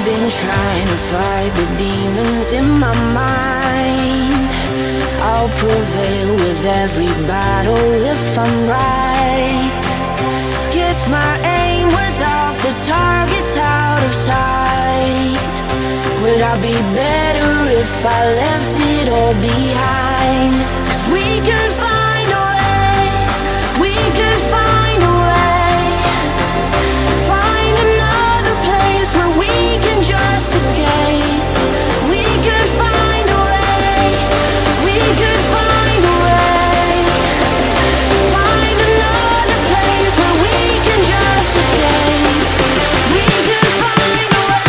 been trying to fight the demons in my mind. I'll prevail with every battle if I'm right. Guess my aim was off, the target's out of sight. Would I be better if I left it all behind? 'Cause we could find a way, we could find a way. Find another place where we can just escape. We could find a way, we could find a way. Find another place where we can just escape. We could find a way.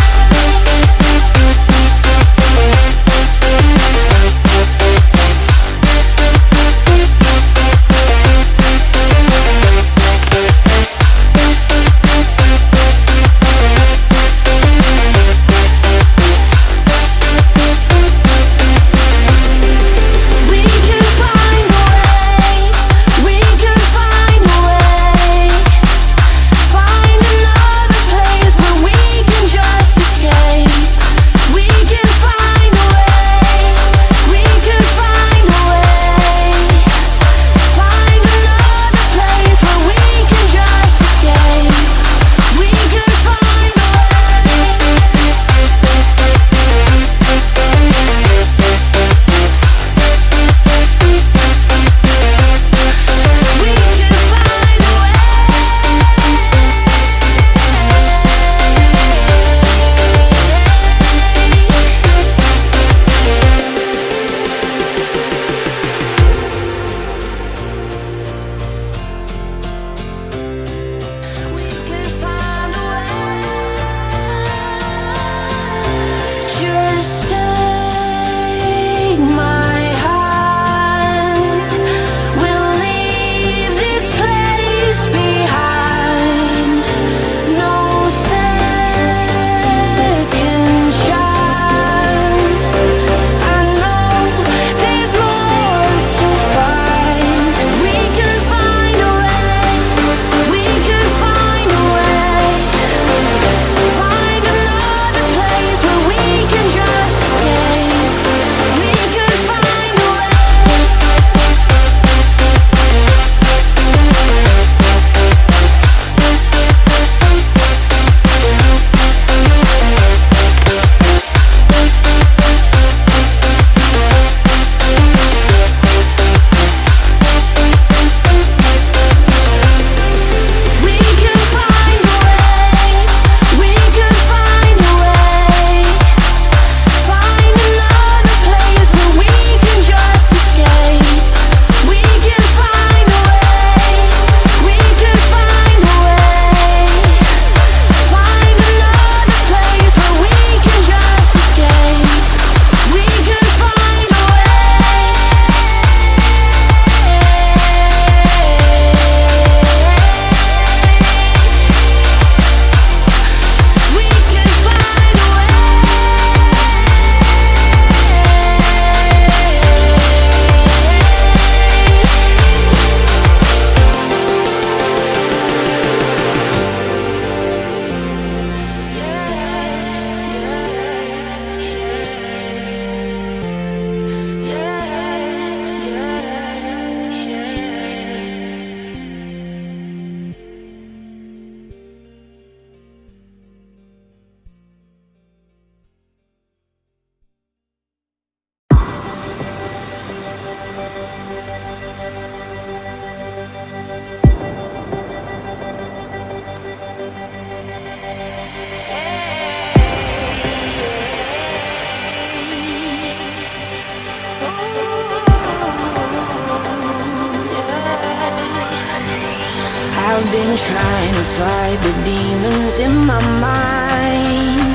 I've been trying to fight the demons in my mind.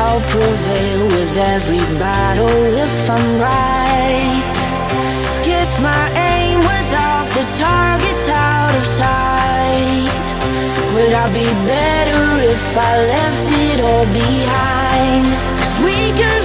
I'll prevail with every battle if I'm right. Guess my aim was off, the target's out of sight. Would I be better if I left it all behind? 'Cause we could